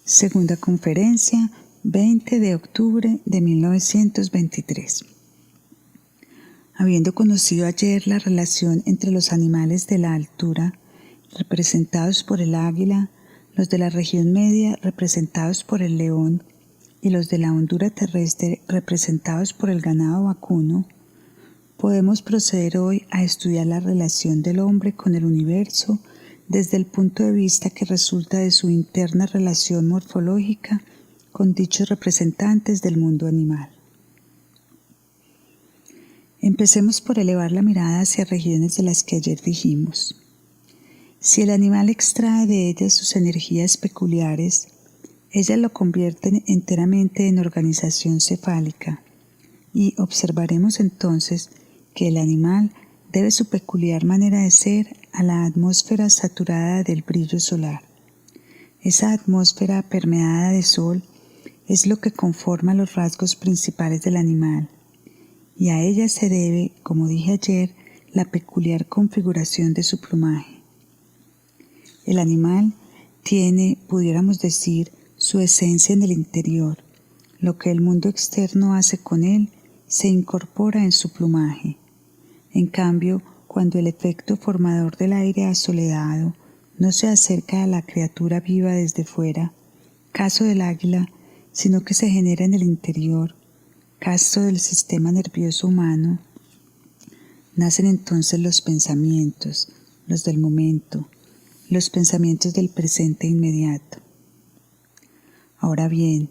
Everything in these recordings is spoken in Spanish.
Segunda conferencia, 20 de octubre de 1923. Habiendo conocido ayer la relación entre los animales de la altura, representados por el águila, los de la región media, representados por el león, y los de la hondura terrestre, representados por el ganado vacuno, podemos proceder hoy a estudiar la relación del hombre con el universo desde el punto de vista que resulta de su interna relación morfológica con dichos representantes del mundo animal. Empecemos por elevar la mirada hacia regiones de las que ayer dijimos. Si el animal extrae de ellas sus energías peculiares, ellas lo convierten enteramente en organización cefálica, y observaremos entonces que el animal debe su peculiar manera de ser a la atmósfera saturada del brillo solar. Esa atmósfera permeada de sol es lo que conforma los rasgos principales del animal, y a ella se debe, como dije ayer, la peculiar configuración de su plumaje. El animal tiene, pudiéramos decir, su esencia en el interior. Lo que el mundo externo hace con él se incorpora en su plumaje. En cambio, cuando el efecto formador del aire asoledado no se acerca a la criatura viva desde fuera, caso del águila, sino que se genera en el interior, caso del sistema nervioso humano, nacen entonces los pensamientos, los del momento, los pensamientos del presente inmediato. Ahora bien,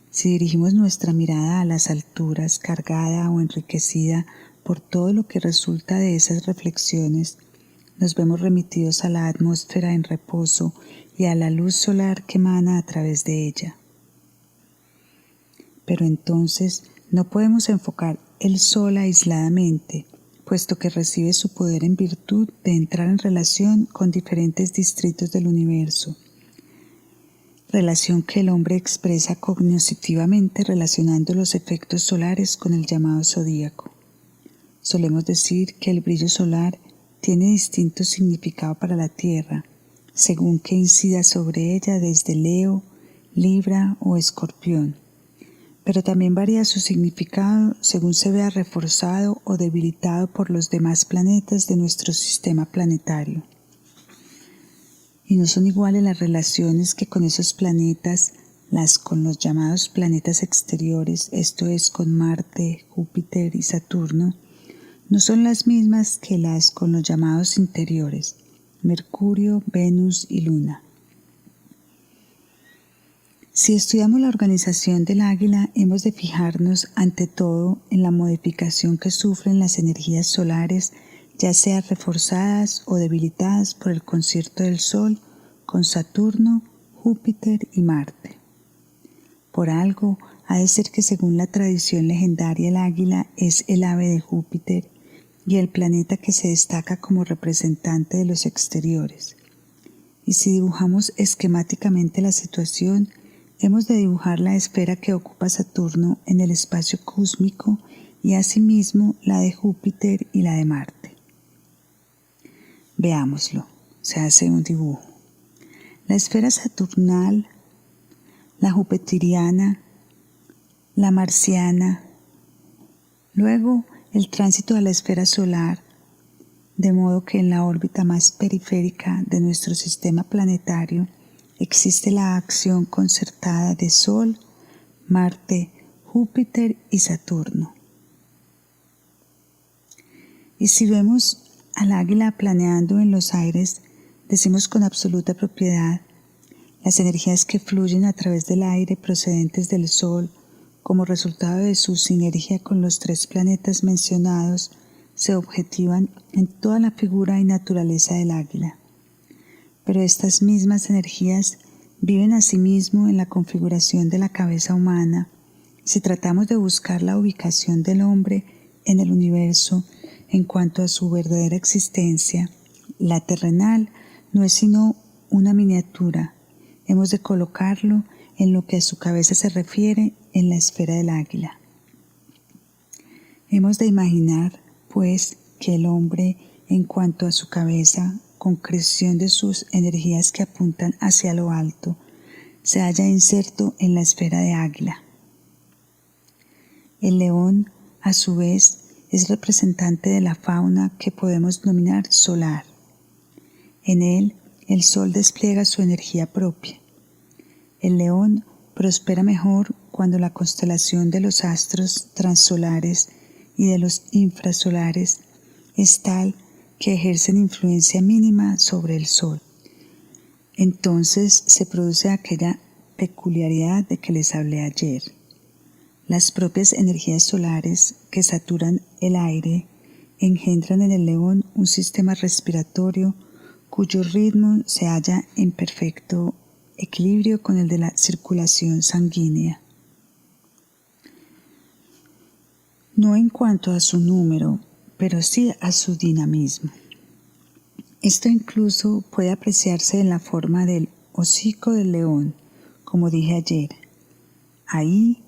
si dirigimos nuestra mirada a las alturas, cargada o enriquecida por todo lo que resulta de esas reflexiones, nos vemos remitidos a la atmósfera en reposo y a la luz solar que emana a través de ella. Pero entonces no podemos enfocar el sol aisladamente, puesto que recibe su poder en virtud de entrar en relación con diferentes distritos del universo, relación que el hombre expresa cognitivamente relacionando los efectos solares con el llamado zodíaco. Solemos decir que el brillo solar tiene distinto significado para la Tierra, según que incida sobre ella desde Leo, Libra o Escorpión, pero también varía su significado según se vea reforzado o debilitado por los demás planetas de nuestro sistema planetario. Y no son iguales las relaciones que con esos planetas, las con los llamados planetas exteriores, esto es con Marte, Júpiter y Saturno, no son las mismas que las con los llamados interiores, Mercurio, Venus y Luna. Si estudiamos la organización del águila, hemos de fijarnos ante todo en la modificación que sufren las energías solares, ya sea reforzadas o debilitadas por el concierto del Sol con Saturno, Júpiter y Marte. Por algo, ha de ser que según la tradición legendaria el águila es el ave de Júpiter y el planeta que se destaca como representante de los exteriores. Y si dibujamos esquemáticamente la situación, hemos de dibujar la esfera que ocupa Saturno en el espacio cósmico y asimismo la de Júpiter y la de Marte. Veámoslo, se hace un dibujo. La esfera saturnal, la jupiteriana, la marciana, luego el tránsito a la esfera solar, de modo que en la órbita más periférica de nuestro sistema planetario existe la acción concertada de Sol, Marte, Júpiter y Saturno. Y si vemos al águila planeando en los aires, decimos con absoluta propiedad, las energías que fluyen a través del aire procedentes del Sol, como resultado de su sinergia con los tres planetas mencionados, se objetivan en toda la figura y naturaleza del águila. Pero estas mismas energías viven asimismo en la configuración de la cabeza humana. Si tratamos de buscar la ubicación del hombre en el universo en cuanto a su verdadera existencia, la terrenal no es sino una miniatura. Hemos de colocarlo en lo que a su cabeza se refiere en la esfera del águila. Hemos de imaginar, pues, que el hombre, en cuanto a su cabeza, concreción de sus energías que apuntan hacia lo alto, se halla inserto en la esfera de Águila. El león, a su vez, es representante de la fauna que podemos denominar solar. En él, el sol despliega su energía propia. El león prospera mejor cuando la constelación de los astros transolares y de los infrasolares es tal que ejercen influencia mínima sobre el sol. Entonces se produce aquella peculiaridad de que les hablé ayer. Las propias energías solares que saturan el aire engendran en el león un sistema respiratorio cuyo ritmo se halla en perfecto equilibrio con el de la circulación sanguínea. No en cuanto a su número, pero sí a su dinamismo. Esto incluso puede apreciarse en la forma del hocico del león, como dije ayer. Ahí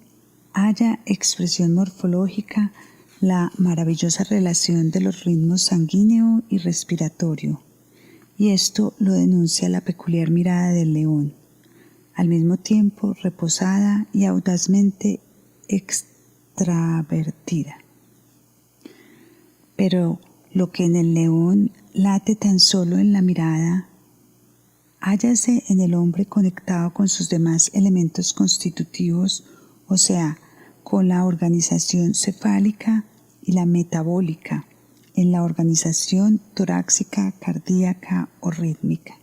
haya expresión morfológica la maravillosa relación de los ritmos sanguíneo y respiratorio, y esto lo denuncia la peculiar mirada del león, al mismo tiempo reposada y audazmente extravertida. Pero lo que en el león late tan solo en la mirada, hállase en el hombre conectado con sus demás elementos constitutivos, o sea, con la organización cefálica y la metabólica, en la organización torácica, cardíaca o rítmica.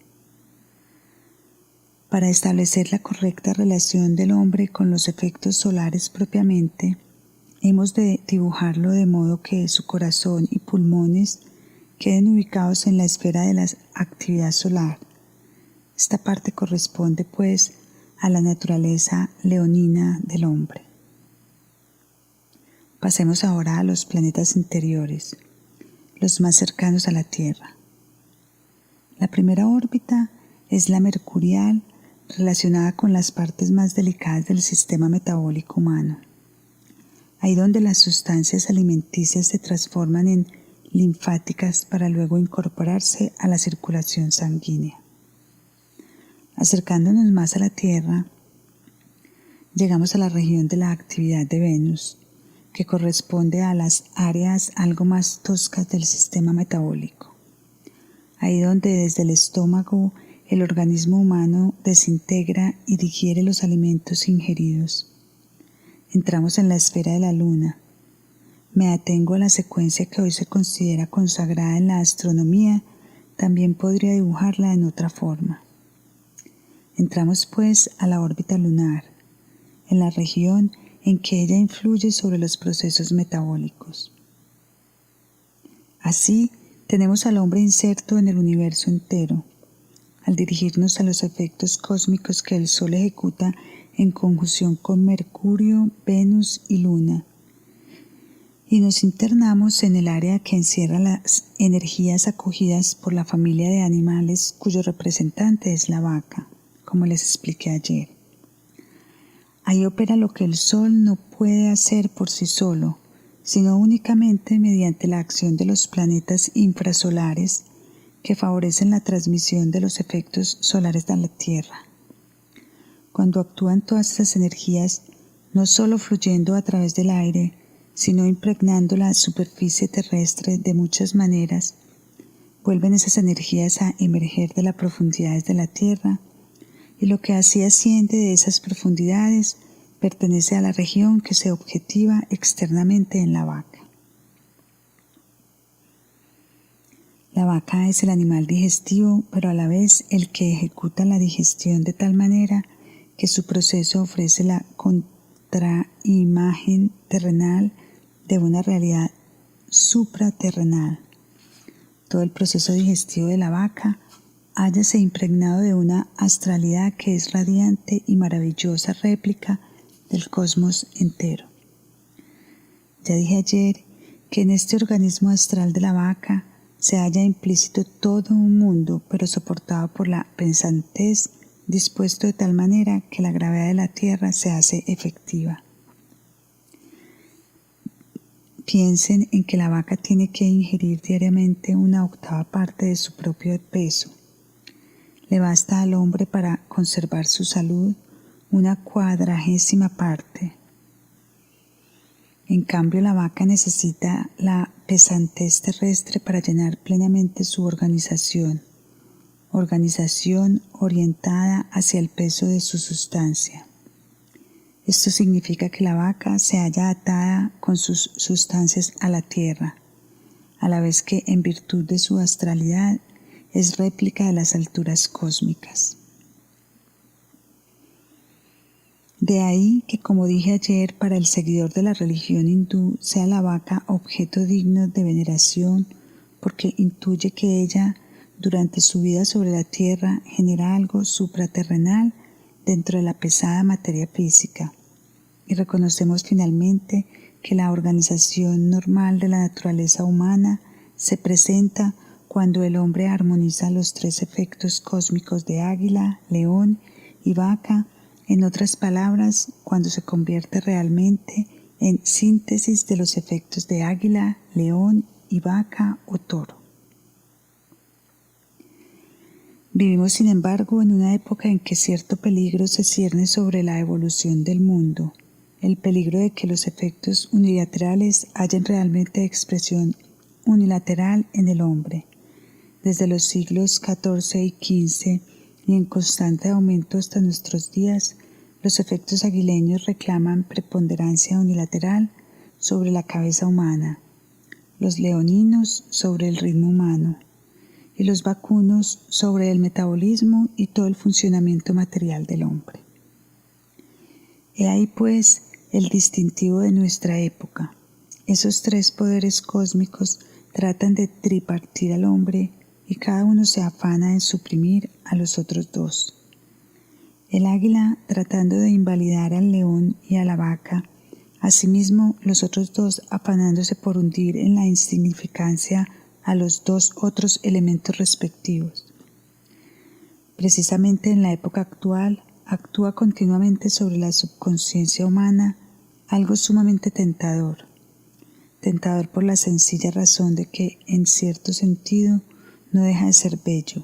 Para establecer la correcta relación del hombre con los efectos solares propiamente, hemos de dibujarlo de modo que su corazón y pulmones queden ubicados en la esfera de la actividad solar. Esta parte corresponde, pues, a la naturaleza leonina del hombre. Pasemos ahora a los planetas interiores, los más cercanos a la Tierra. La primera órbita es la mercurial, relacionada con las partes más delicadas del sistema metabólico humano. Ahí donde las sustancias alimenticias se transforman en linfáticas para luego incorporarse a la circulación sanguínea. Acercándonos más a la Tierra, llegamos a la región de la actividad de Venus, que corresponde a las áreas algo más toscas del sistema metabólico. Ahí donde desde el estómago el organismo humano desintegra y digiere los alimentos ingeridos. Entramos en la esfera de la Luna. Me atengo a la secuencia que hoy se considera consagrada en la astronomía, también podría dibujarla en otra forma. Entramos pues a la órbita lunar, en la región en que ella influye sobre los procesos metabólicos. Así, tenemos al hombre inserto en el universo entero, al dirigirnos a los efectos cósmicos que el Sol ejecuta en conjunción con Mercurio, Venus y Luna, y nos internamos en el área que encierra las energías acogidas por la familia de animales cuyo representante es la vaca, como les expliqué ayer. Ahí opera lo que el Sol no puede hacer por sí solo, sino únicamente mediante la acción de los planetas infrasolares que favorecen la transmisión de los efectos solares a la Tierra. Cuando actúan todas estas energías, no solo fluyendo a través del aire, sino impregnando la superficie terrestre de muchas maneras, vuelven esas energías a emerger de las profundidades de la Tierra, y lo que así asciende de esas profundidades pertenece a la región que se objetiva externamente en la vaca. La vaca es el animal digestivo, pero a la vez el que ejecuta la digestión de tal manera que su proceso ofrece la contraimagen terrenal de una realidad supraterrenal. Todo el proceso digestivo de la vaca hállase impregnado de una astralidad que es radiante y maravillosa réplica del cosmos entero. Ya dije ayer que en este organismo astral de la vaca se halla implícito todo un mundo, pero soportado por la pensantez, dispuesto de tal manera que la gravedad de la Tierra se hace efectiva. Piensen en que la vaca tiene que ingerir diariamente 1/8 parte de su propio peso. le basta al hombre para conservar su salud 1/40 parte. En cambio, la vaca necesita la pesantez terrestre para llenar plenamente su organización orientada hacia el peso de su sustancia. Esto significa que la vaca se halla atada con sus sustancias a la tierra, a la vez que, en virtud de su astralidad, es réplica de las alturas cósmicas. De ahí que, como dije ayer, para el seguidor de la religión hindú sea la vaca objeto digno de veneración, porque intuye que ella, durante su vida sobre la tierra, genera algo supraterrenal dentro de la pesada materia física, y reconocemos finalmente que la organización normal de la naturaleza humana se presenta cuando el hombre armoniza los 3 efectos cósmicos de águila, león y vaca, en otras palabras, cuando se convierte realmente en síntesis de los efectos de águila, león y vaca o toro. Vivimos, sin embargo, en una época en que cierto peligro se cierne sobre la evolución del mundo, el peligro de que los efectos unilaterales hallen realmente expresión unilateral en el hombre. Desde los siglos XIV y XV, y en constante aumento hasta nuestros días, los efectos aguileños reclaman preponderancia unilateral sobre la cabeza humana, los leoninos sobre el ritmo humano, y los vacunos sobre el metabolismo y todo el funcionamiento material del hombre. He ahí, pues, el distintivo de nuestra época. Esos 3 poderes cósmicos tratan de tripartir al hombre y cada uno se afana en suprimir a los otros 2. El águila tratando de invalidar al león y a la vaca, asimismo los otros 2 afanándose por hundir en la insignificancia a los 2 otros elementos respectivos. Precisamente en la época actual actúa continuamente sobre la subconsciencia humana algo sumamente tentador por la sencilla razón de que, en cierto sentido, no deja de ser bello.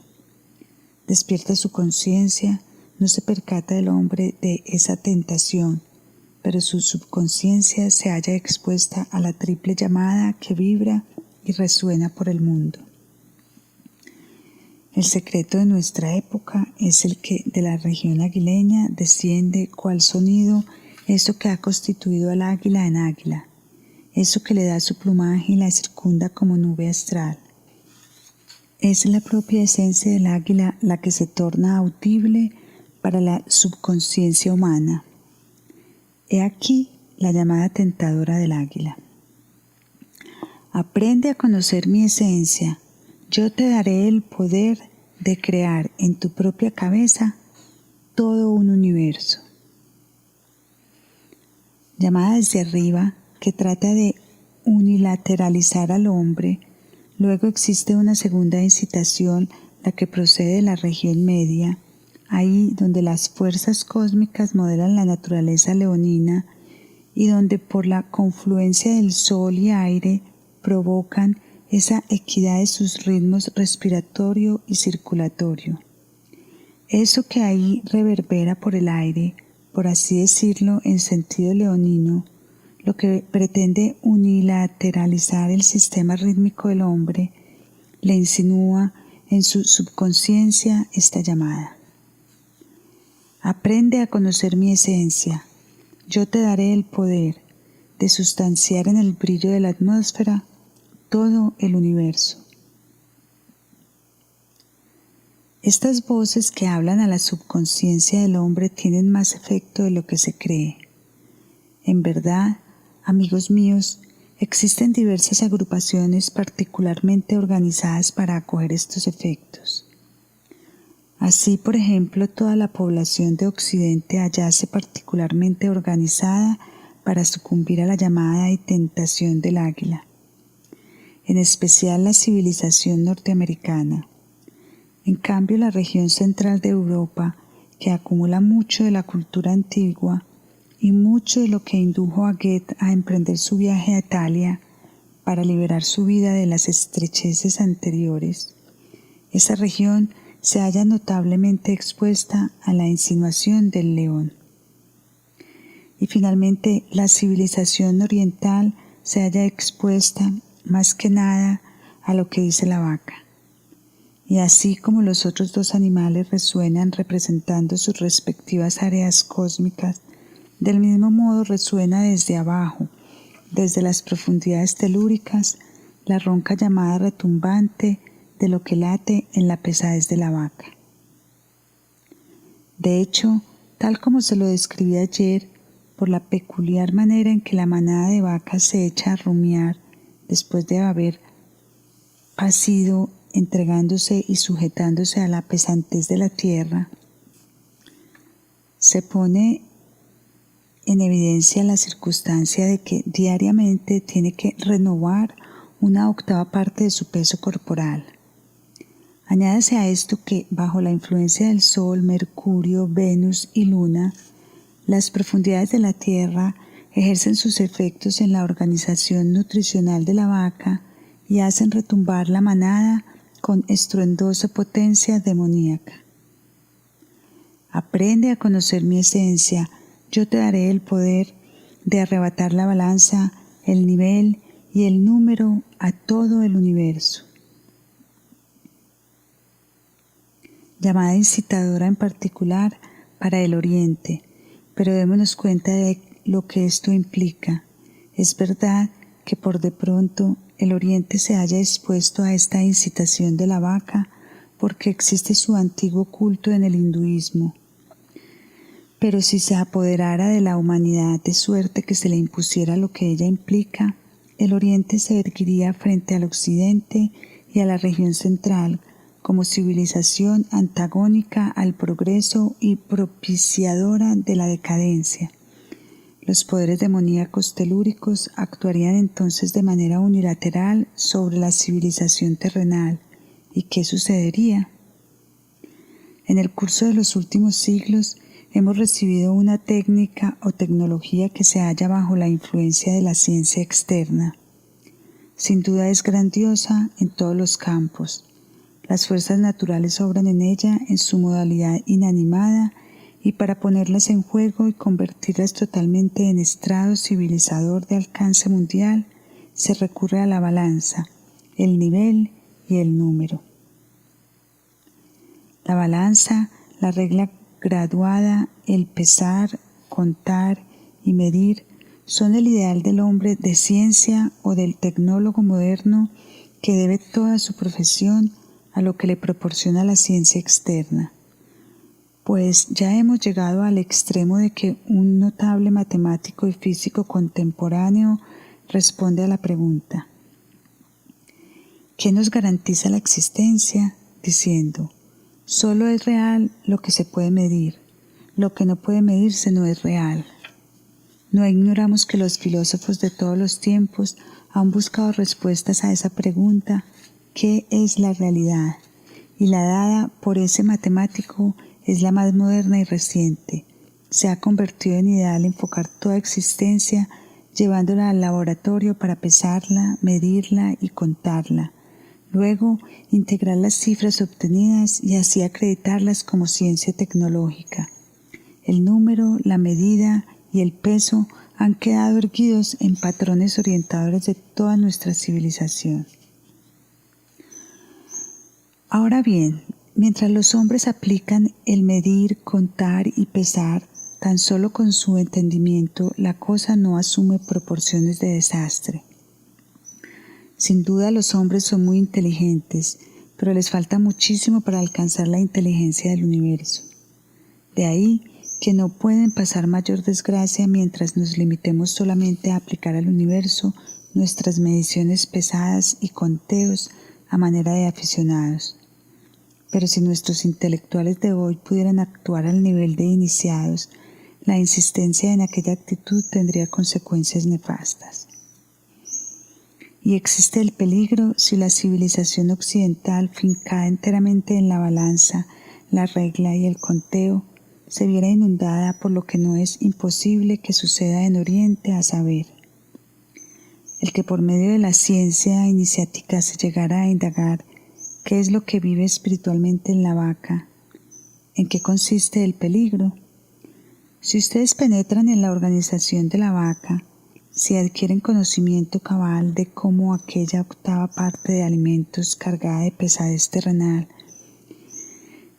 Despierta su conciencia, no se percata el hombre de esa tentación, pero su subconsciencia se halla expuesta a la triple llamada que vibra y resuena por el mundo. El secreto de nuestra época es el que de la región aguileña desciende cual sonido eso que ha constituido al águila en águila, eso que le da su plumaje y la circunda como nube astral. Es la propia esencia del águila la que se torna audible para la subconsciencia humana. He aquí la llamada tentadora del águila. Aprende a conocer mi esencia. Yo te daré el poder de crear en tu propia cabeza todo un universo. Llamada desde arriba, que trata de unilateralizar al hombre. Luego existe una segunda incitación, la que procede de la región media, ahí donde las fuerzas cósmicas modelan la naturaleza leonina y donde por la confluencia del sol y aire provocan esa equidad de sus ritmos respiratorio y circulatorio. Eso que ahí reverbera por el aire, por así decirlo en sentido leonino, lo que pretende unilateralizar el sistema rítmico del hombre, le insinúa en su subconsciencia esta llamada. Aprende a conocer mi esencia. Yo te daré el poder de sustanciar en el brillo de la atmósfera todo el universo. Estas voces que hablan a la subconsciencia del hombre tienen más efecto de lo que se cree. En verdad, amigos míos, existen diversas agrupaciones particularmente organizadas para acoger estos efectos. Así, por ejemplo, toda la población de Occidente hallace particularmente organizada para sucumbir a la llamada y tentación del águila, en especial la civilización norteamericana. En cambio, la región central de Europa, que acumula mucho de la cultura antigua y mucho de lo que indujo a Goethe a emprender su viaje a Italia para liberar su vida de las estrecheces anteriores, esa región se halla notablemente expuesta a la insinuación del león. Y finalmente, la civilización oriental se halla expuesta más que nada a lo que dice la vaca. Y así como los otros dos animales resuenan representando sus respectivas áreas cósmicas, del mismo modo resuena desde abajo, desde las profundidades telúricas, la ronca llamada retumbante de lo que late en la pesadez de la vaca. De hecho, tal como se lo describí ayer, por la peculiar manera en que la manada de vacas se echa a rumiar después de haber pasido entregándose y sujetándose a la pesantez de la tierra, se pone en evidencia la circunstancia de que diariamente tiene que renovar una octava parte de su peso corporal. Añádase a esto que, bajo la influencia del Sol, Mercurio, Venus y Luna, las profundidades de la Tierra ejercen sus efectos en la organización nutricional de la vaca y hacen retumbar la manada con estruendosa potencia demoníaca. Aprende a conocer mi esencia, yo te daré el poder de arrebatar la balanza, el nivel y el número a todo el universo. Llamada incitadora en particular para el Oriente, pero démonos cuenta de lo que esto implica. Es verdad que por de pronto el Oriente se haya expuesto a esta incitación de la vaca porque existe su antiguo culto en el hinduismo. Pero si se apoderara de la humanidad de suerte que se le impusiera lo que ella implica, el Oriente se erguiría frente al Occidente y a la región central como civilización antagónica al progreso y propiciadora de la decadencia. Los poderes demoníacos telúricos actuarían entonces de manera unilateral sobre la civilización terrenal. ¿Y qué sucedería? En el curso de los últimos siglos hemos recibido una técnica o tecnología que se halla bajo la influencia de la ciencia externa. Sin duda es grandiosa en todos los campos. Las fuerzas naturales obran en ella en su modalidad inanimada y para ponerlas en juego y convertirlas totalmente en estrado civilizador de alcance mundial, se recurre a la balanza, el nivel y el número. La balanza, la regla graduada, el pesar, contar y medir son el ideal del hombre de ciencia o del tecnólogo moderno que debe toda su profesión a lo que le proporciona la ciencia externa. Pues ya hemos llegado al extremo de que un notable matemático y físico contemporáneo responde a la pregunta: ¿qué nos garantiza la existencia? Diciendo: solo es real lo que se puede medir, lo que no puede medirse no es real. No ignoramos que los filósofos de todos los tiempos han buscado respuestas a esa pregunta: ¿qué es la realidad? Y la dada por ese matemático es la más moderna y reciente. Se ha convertido en ideal enfocar toda existencia llevándola al laboratorio para pesarla, medirla y contarla. Luego, integrar las cifras obtenidas y así acreditarlas como ciencia tecnológica. El número, la medida y el peso han quedado erguidos en patrones orientadores de toda nuestra civilización. Ahora bien, mientras los hombres aplican el medir, contar y pesar tan solo con su entendimiento, la cosa no asume proporciones de desastre. Sin duda los hombres son muy inteligentes, pero les falta muchísimo para alcanzar la inteligencia del universo. De ahí que no pueden pasar mayor desgracia mientras nos limitemos solamente a aplicar al universo nuestras mediciones pesadas y conteos a manera de aficionados. Pero si nuestros intelectuales de hoy pudieran actuar al nivel de iniciados, la insistencia en aquella actitud tendría consecuencias nefastas. Y existe el peligro si la civilización occidental, fincada enteramente en la balanza, la regla y el conteo, se viera inundada por lo que no es imposible que suceda en Oriente, a saber, el que por medio de la ciencia iniciática se llegara a indagar ¿Qué es lo que vive espiritualmente en la vaca? ¿En qué consiste el peligro? Si ustedes penetran en la organización de la vaca, si adquieren conocimiento cabal de cómo aquella octava parte de alimentos cargada de pesadez terrenal,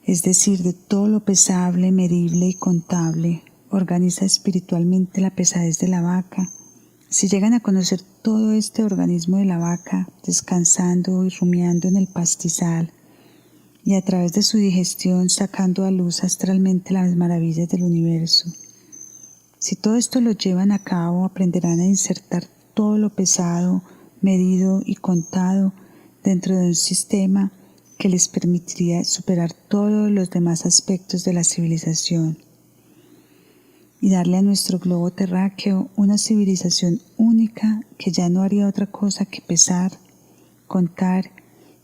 es decir, de todo lo pesable, medible y contable, organiza espiritualmente la pesadez de la vaca, si llegan a conocer todo este organismo de la vaca, descansando y rumiando en el pastizal, y a través de su digestión sacando a luz astralmente las maravillas del universo, si todo esto lo llevan a cabo, aprenderán a insertar todo lo pesado, medido y contado dentro de un sistema que les permitiría superar todos los demás aspectos de la civilización y darle a nuestro globo terráqueo una civilización única que ya no haría otra cosa que pesar, contar,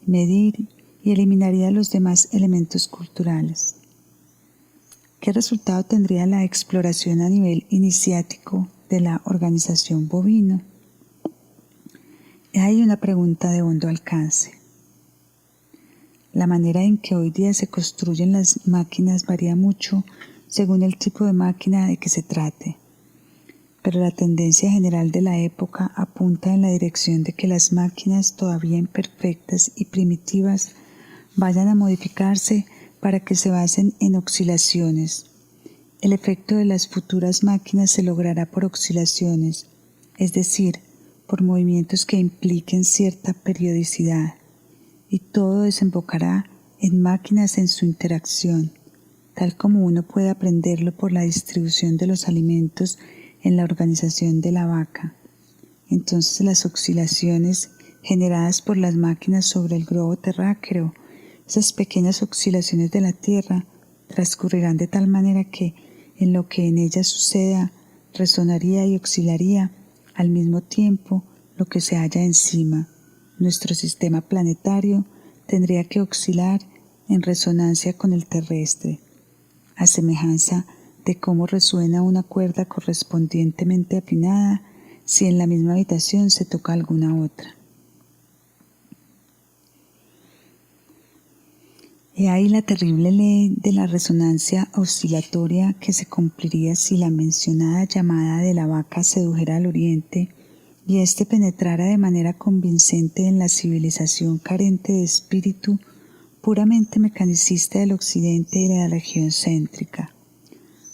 medir y eliminaría los demás elementos culturales. ¿Qué resultado tendría la exploración a nivel iniciático de la organización bovino? Hay una pregunta de hondo alcance. La manera en que hoy día se construyen las máquinas varía mucho según el tipo de máquina de que se trate, pero la tendencia general de la época apunta en la dirección de que las máquinas todavía imperfectas y primitivas vayan a modificarse para que se basen en oscilaciones. El efecto de las futuras máquinas se logrará por oscilaciones, es decir, por movimientos que impliquen cierta periodicidad, y todo desembocará en máquinas en su interacción, tal como uno puede aprenderlo por la distribución de los alimentos en la organización de la vaca. Entonces las oscilaciones generadas por las máquinas sobre el globo terráqueo, esas pequeñas oscilaciones de la Tierra, transcurrirán de tal manera que en lo que en ella suceda resonaría y oscilaría al mismo tiempo lo que se halla encima. Nuestro sistema planetario tendría que oscilar en resonancia con el terrestre, a semejanza de cómo resuena una cuerda correspondientemente afinada si en la misma habitación se toca alguna otra. He ahí la terrible ley de la resonancia oscilatoria que se cumpliría si la mencionada llamada de la vaca sedujera al oriente y éste penetrara de manera convincente en la civilización carente de espíritu puramente mecanicista del occidente y de la región céntrica,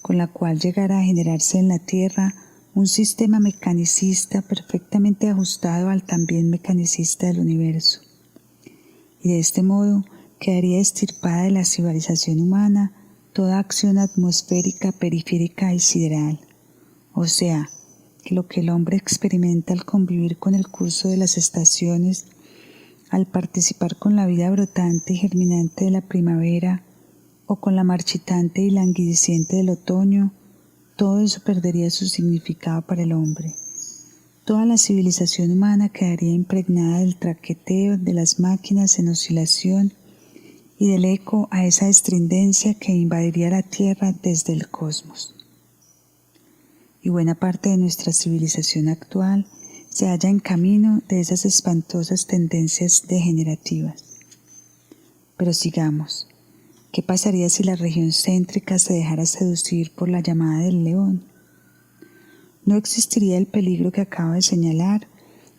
con la cual llegara a generarse en la Tierra un sistema mecanicista perfectamente ajustado al también mecanicista del universo. Y de este modo quedaría extirpada de la civilización humana toda acción atmosférica, periférica y sideral, o sea, que lo que el hombre experimenta al convivir con el curso de las estaciones, al participar con la vida brotante y germinante de la primavera, o con la marchitante y languideciente del otoño, todo eso perdería su significado para el hombre. Toda la civilización humana quedaría impregnada del traqueteo de las máquinas en oscilación y del eco a esa estridencia que invadiría la Tierra desde el cosmos. Y buena parte de nuestra civilización actual se halla en camino de esas espantosas tendencias degenerativas. Pero sigamos. ¿Qué pasaría si la región céntrica se dejara seducir por la llamada del león? No existiría el peligro que acabo de señalar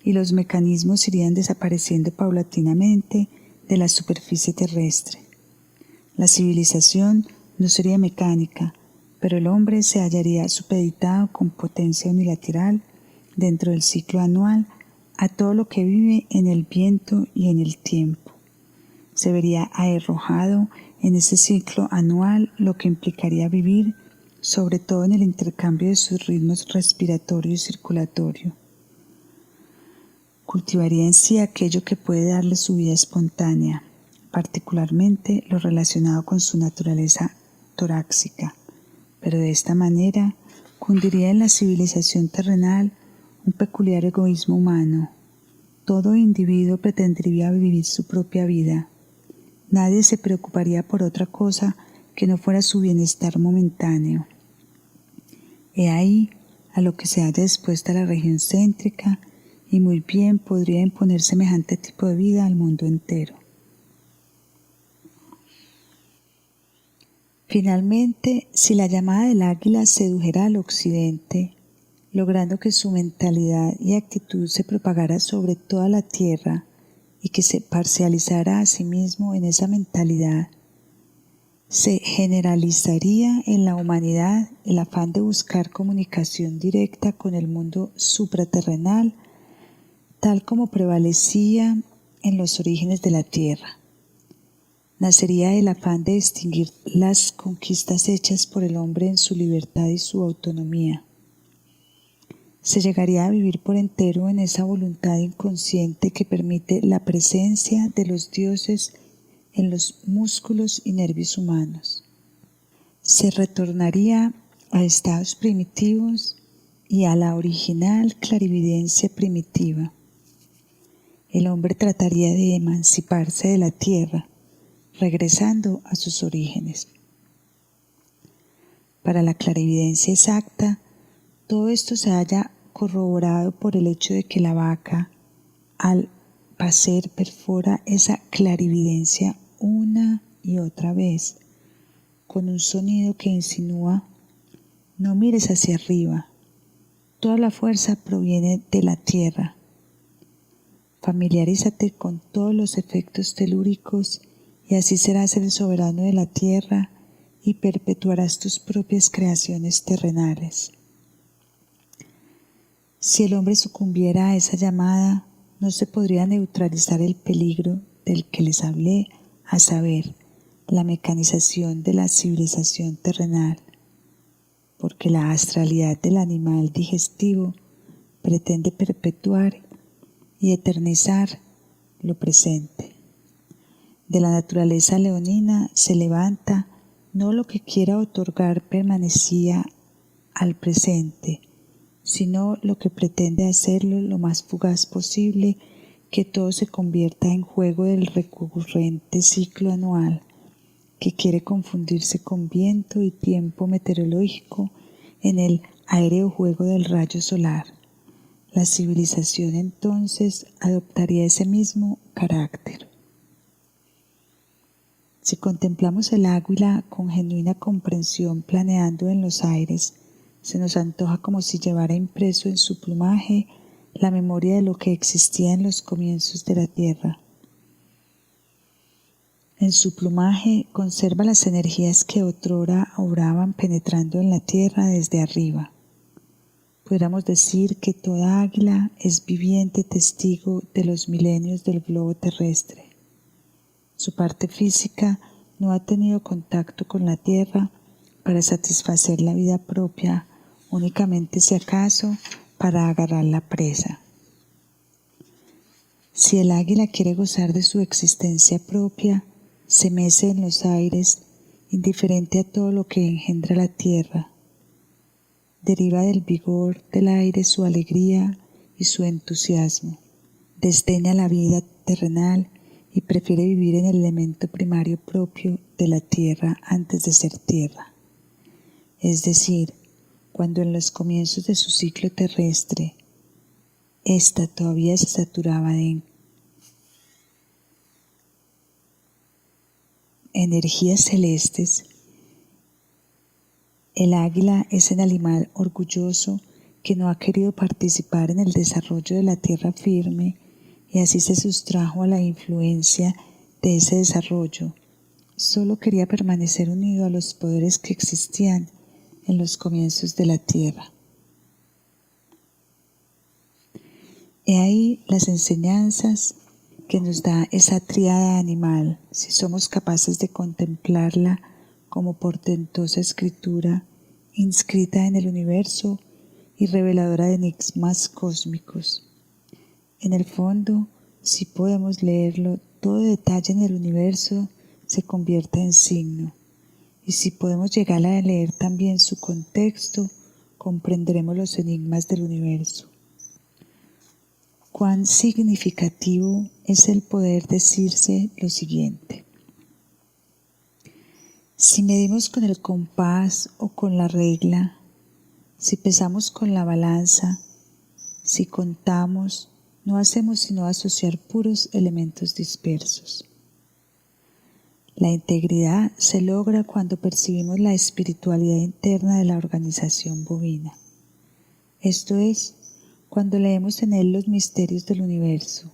y los mecanismos irían desapareciendo paulatinamente de la superficie terrestre. La civilización no sería mecánica, pero el hombre se hallaría supeditado con potencia unilateral dentro del ciclo anual a todo lo que vive en el viento y en el tiempo. Se vería arrojado en ese ciclo anual, lo que implicaría vivir sobre todo en el intercambio de sus ritmos respiratorio y circulatorio. Cultivaría en sí aquello que puede darle su vida espontánea, particularmente lo relacionado con su naturaleza torácica, pero de esta manera cundiría en la civilización terrenal un peculiar egoísmo humano. Todo individuo pretendería vivir su propia vida. Nadie se preocuparía por otra cosa que no fuera su bienestar momentáneo. He ahí a lo que se halla expuesta la región céntrica, y muy bien podría imponer semejante tipo de vida al mundo entero. Finalmente, si la llamada del águila sedujera al occidente, logrando que su mentalidad y actitud se propagara sobre toda la tierra y que se parcializara a sí mismo en esa mentalidad, se generalizaría en la humanidad el afán de buscar comunicación directa con el mundo supraterrenal, tal como prevalecía en los orígenes de la tierra. Nacería el afán de distinguir las conquistas hechas por el hombre en su libertad y su autonomía. Se llegaría a vivir por entero en esa voluntad inconsciente que permite la presencia de los dioses en los músculos y nervios humanos. Se retornaría a estados primitivos y a la original clarividencia primitiva. El hombre trataría de emanciparse de la tierra, regresando a sus orígenes. Para la clarividencia exacta, todo esto se halla corroborado por el hecho de que la vaca, al pacer, perfora esa clarividencia una y otra vez, con un sonido que insinúa: no mires hacia arriba, toda la fuerza proviene de la tierra. Familiarízate con todos los efectos telúricos y así serás el soberano de la tierra y perpetuarás tus propias creaciones terrenales. Si el hombre sucumbiera a esa llamada, no se podría neutralizar el peligro del que les hablé, a saber, la mecanización de la civilización terrenal, porque la astralidad del animal digestivo pretende perpetuar y eternizar lo presente. De la naturaleza leonina se levanta no lo que quiera otorgar permanecía al presente, sino lo que pretende hacerlo lo más fugaz posible, que todo se convierta en juego del recurrente ciclo anual, que quiere confundirse con viento y tiempo meteorológico en el aéreo juego del rayo solar. La civilización entonces adoptaría ese mismo carácter. Si contemplamos el águila con genuina comprensión planeando en los aires, se nos antoja como si llevara impreso en su plumaje la memoria de lo que existía en los comienzos de la tierra. En su plumaje conserva las energías que otrora obraban penetrando en la tierra desde arriba. Pudiéramos decir que toda águila es viviente testigo de los milenios del globo terrestre. Su parte física no ha tenido contacto con la tierra para satisfacer la vida propia, únicamente si acaso para agarrar la presa. Si el águila quiere gozar de su existencia propia, se mece en los aires, indiferente a todo lo que engendra la tierra. Deriva del vigor del aire su alegría y su entusiasmo. Desdeña la vida terrenal y prefiere vivir en el elemento primario propio de la tierra antes de ser tierra. Es decir, cuando en los comienzos de su ciclo terrestre, ésta todavía se saturaba de energías celestes, el águila es el animal orgulloso que no ha querido participar en el desarrollo de la tierra firme y así se sustrajo a la influencia de ese desarrollo. Solo quería permanecer unido a los poderes que existían en los comienzos de la tierra. He ahí las enseñanzas que nos da esa tríada animal, si somos capaces de contemplarla como portentosa escritura inscrita en el universo y reveladora de enigmas cósmicos. En el fondo, si podemos leerlo, todo detalle en el universo se convierte en signo, y si podemos llegar a leer también su contexto, comprenderemos los enigmas del universo. Cuán significativo es el poder decirse lo siguiente: si medimos con el compás o con la regla, si pesamos con la balanza, si contamos, no hacemos sino asociar puros elementos dispersos. La integridad se logra cuando percibimos la espiritualidad interna de la organización bovina. Esto es, cuando leemos en él los misterios del universo,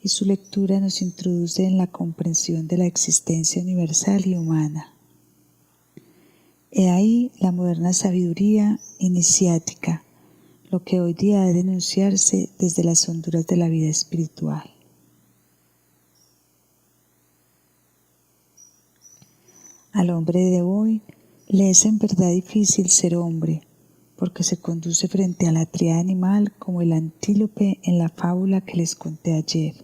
y su lectura nos introduce en la comprensión de la existencia universal y humana. He ahí la moderna sabiduría iniciática, lo que hoy día ha de denunciarse desde las honduras de la vida espiritual. Al hombre de hoy le es en verdad difícil ser hombre, porque se conduce frente a la tríada animal como el antílope en la fábula que les conté ayer.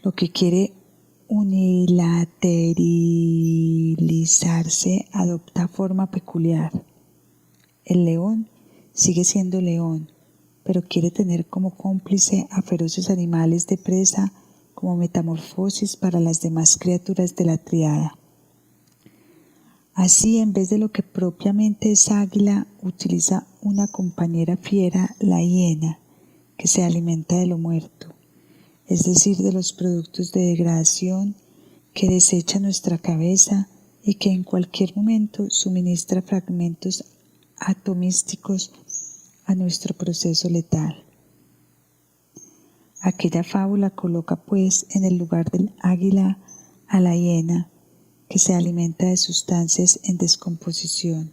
Lo que quiere unilateralizarse adopta forma peculiar. El león sigue siendo león, pero quiere tener como cómplice a feroces animales de presa como metamorfosis para las demás criaturas de la tríada. Así, en vez de lo que propiamente es águila, utiliza una compañera fiera, la hiena, que se alimenta de lo muerto, es decir, de los productos de degradación que desecha nuestra cabeza y que en cualquier momento suministra fragmentos atomísticos a nuestro proceso letal. Aquella fábula coloca pues en el lugar del águila a la hiena, que se alimenta de sustancias en descomposición.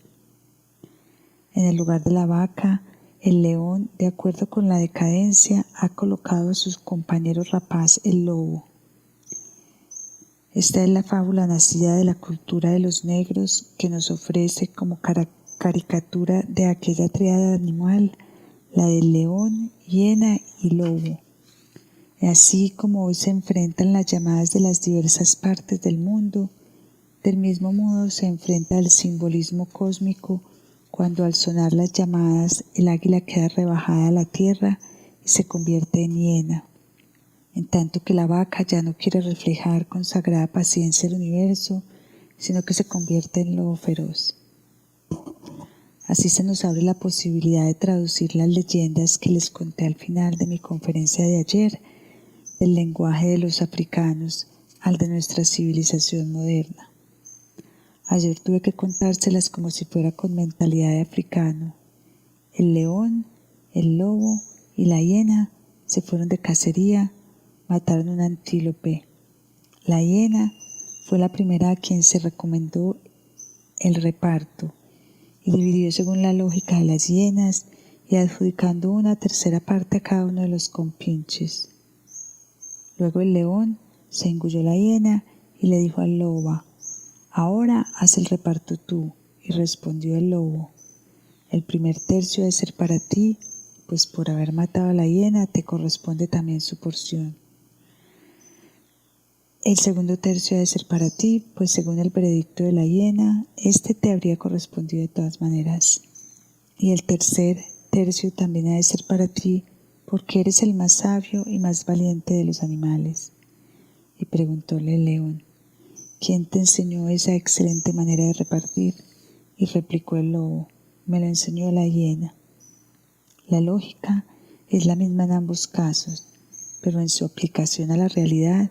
En el lugar de la vaca, el león, de acuerdo con la decadencia, ha colocado a sus compañeros rapaz el lobo. Esta es la fábula nacida de la cultura de los negros que nos ofrece como caricatura de aquella tríada animal, la del león, hiena y lobo. Así como hoy se enfrentan las llamadas de las diversas partes del mundo, del mismo modo se enfrenta el simbolismo cósmico cuando al sonar las llamadas el águila queda rebajada a la tierra y se convierte en hiena, en tanto que la vaca ya no quiere reflejar con sagrada paciencia el universo, sino que se convierte en lobo feroz. Así se nos abre la posibilidad de traducir las leyendas que les conté al final de mi conferencia de ayer, del lenguaje de los africanos al de nuestra civilización moderna. Ayer tuve que contárselas como si fuera con mentalidad de africano. El león, el lobo y la hiena se fueron de cacería, mataron un antílope. La hiena fue la primera a quien se recomendó el reparto y dividió según la lógica de las hienas y adjudicando una tercera parte a cada uno de los compinches. Luego el león se engulló la hiena y le dijo al lobo: «Ahora haz el reparto tú», y respondió el lobo: «El primer tercio debe ser para ti, pues por haber matado a la hiena te corresponde también su porción. El segundo tercio debe ser para ti, pues según el veredicto de la hiena, este te habría correspondido de todas maneras. Y el tercer tercio también ha de ser para ti, porque eres el más sabio y más valiente de los animales». Y preguntóle el león: «¿Quién te enseñó esa excelente manera de repartir?». Y replicó el lobo: «Me lo enseñó la hiena». La lógica es la misma en ambos casos, pero en su aplicación a la realidad,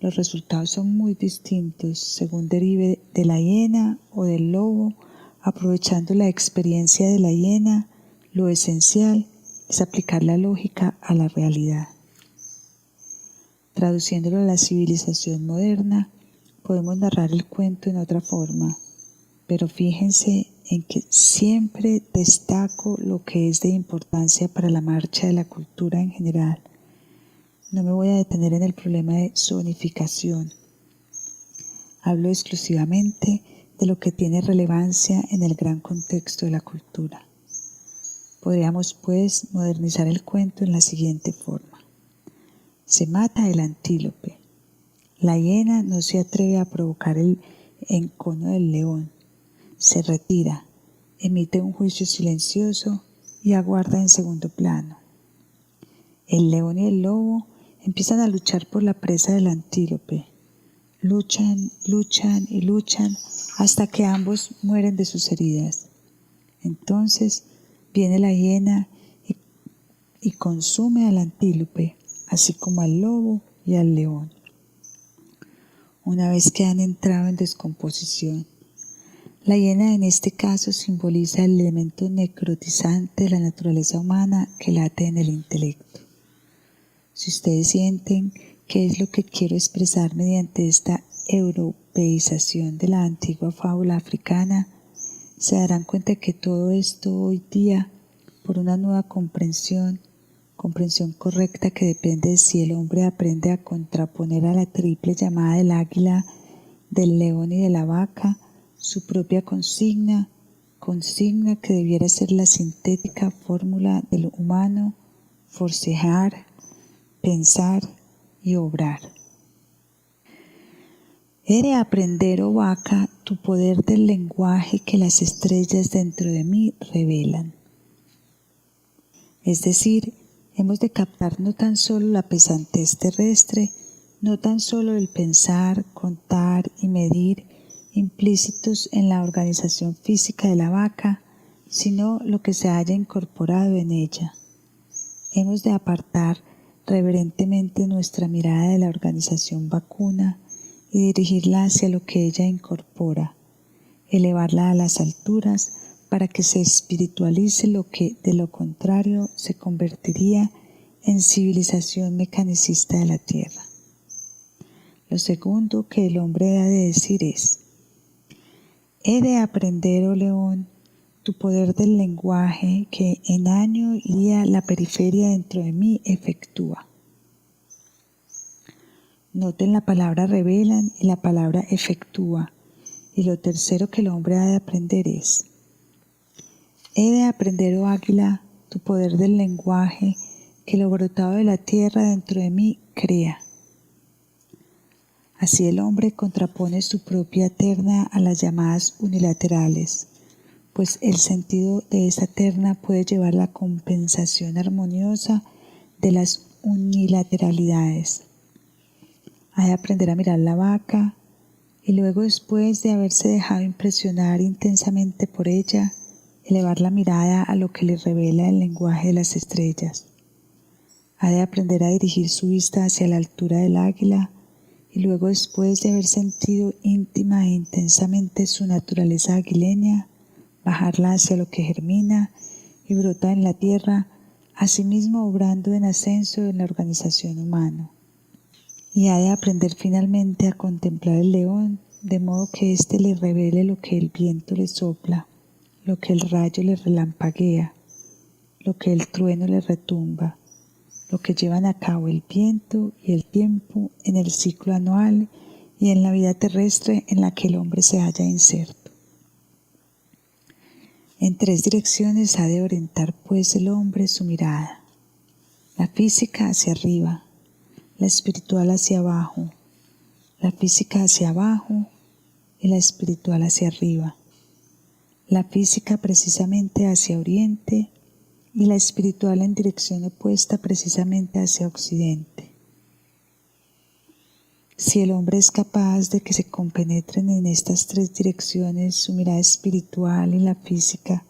los resultados son muy distintos según derive de la hiena o del lobo. Aprovechando la experiencia de la hiena, lo esencial es aplicar la lógica a la realidad. Traduciéndolo a la civilización moderna, podemos narrar el cuento en otra forma, pero fíjense en que siempre destaco lo que es de importancia para la marcha de la cultura en general. No me voy a detener en el problema de zonificación. Hablo exclusivamente de lo que tiene relevancia en el gran contexto de la cultura. Podríamos, pues, modernizar el cuento en la siguiente forma. Se mata el antílope. La hiena no se atreve a provocar el encono del león. Se retira, emite un juicio silencioso y aguarda en segundo plano. El león y el lobo empiezan a luchar por la presa del antílope. Luchan, luchan y luchan hasta que ambos mueren de sus heridas. Entonces viene la hiena y consume al antílope, así como al lobo y al león. una vez que han entrado en descomposición. La hiena en este caso simboliza el elemento necrotizante de la naturaleza humana que late en el intelecto. Si ustedes sienten qué es lo que quiero expresar mediante esta europeización de la antigua fábula africana, se darán cuenta que todo esto hoy día, por una nueva comprensión correcta que depende de si el hombre aprende a contraponer a la triple llamada del águila, del león y de la vaca, su propia consigna que debiera ser la sintética fórmula de lo humano, forcejar, pensar y obrar. He de aprender, oh vaca, tu poder del lenguaje que las estrellas dentro de mí revelan. Es decir, hemos de captar no tan solo la pesantez terrestre, no tan solo el pensar, contar y medir implícitos en la organización física de la vaca, sino lo que se haya incorporado en ella. Hemos de apartar reverentemente nuestra mirada de la organización vacuna y dirigirla hacia lo que ella incorpora, elevarla a las alturas para que se espiritualice lo que, de lo contrario, se convertiría en civilización mecanicista de la tierra. Lo segundo que el hombre ha de decir es: he de aprender, oh león, tu poder del lenguaje que en año y día la periferia dentro de mí efectúa. Noten la palabra revelan y la palabra efectúa. Y lo tercero que el hombre ha de aprender es: he de aprender, oh águila, tu poder del lenguaje que lo brotado de la tierra dentro de mí crea. Así el hombre contrapone su propia terna a las llamadas unilaterales, pues el sentido de esa terna puede llevar la compensación armoniosa de las unilateralidades. Ha de aprender a mirar la vaca y luego, después de haberse dejado impresionar intensamente por ella, elevar la mirada a lo que le revela el lenguaje de las estrellas. Ha de aprender a dirigir su vista hacia la altura del águila y luego, después de haber sentido íntima e intensamente su naturaleza aguileña, bajarla hacia lo que germina y brota en la tierra, asimismo obrando en ascenso en la organización humana. Y ha de aprender finalmente a contemplar el león, de modo que éste le revele lo que el viento le sopla, lo que el rayo le relampaguea, lo que el trueno le retumba, lo que llevan a cabo el viento y el tiempo en el ciclo anual y en la vida terrestre en la que el hombre se halla inserto. En 3 direcciones ha de orientar pues el hombre su mirada: la física hacia arriba, la espiritual hacia abajo, la física hacia abajo y la espiritual hacia arriba, la física precisamente hacia oriente y la espiritual en dirección opuesta precisamente hacia occidente. Si el hombre es capaz de que se compenetren en estas 3 direcciones su mirada espiritual y la física,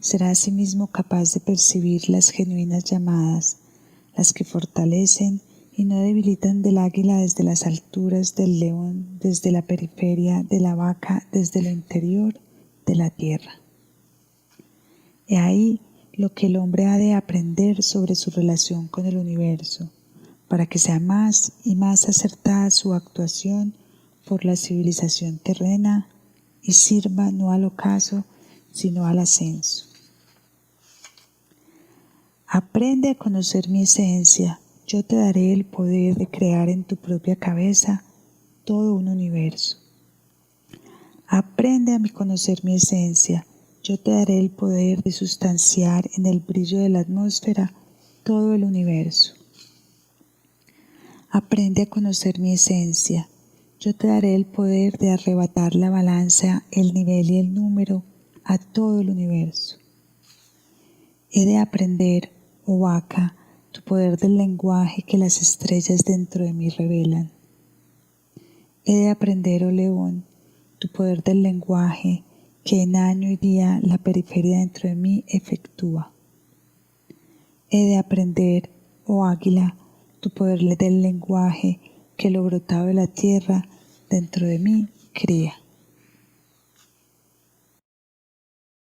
será asimismo capaz de percibir las genuinas llamadas, las que fortalecen y no debilitan del águila desde las alturas, del león desde la periferia, de la vaca desde lo interior de la tierra. He ahí lo que el hombre ha de aprender sobre su relación con el universo, para que sea más y más acertada su actuación por la civilización terrena y sirva no al ocaso, sino al ascenso. Aprende a conocer mi esencia, yo te daré el poder de crear en tu propia cabeza todo un universo. Aprende a conocer mi esencia, yo te daré el poder de sustanciar en el brillo de la atmósfera todo el universo. Aprende a conocer mi esencia, yo te daré el poder de arrebatar la balanza, el nivel y el número a todo el universo. He de aprender, oh vaca, tu poder del lenguaje que las estrellas dentro de mí revelan. He de aprender, oh león, tu poder del lenguaje que en año y día la periferia dentro de mí efectúa. He de aprender, oh águila, tu poder del lenguaje que lo brotado de la tierra dentro de mí cría.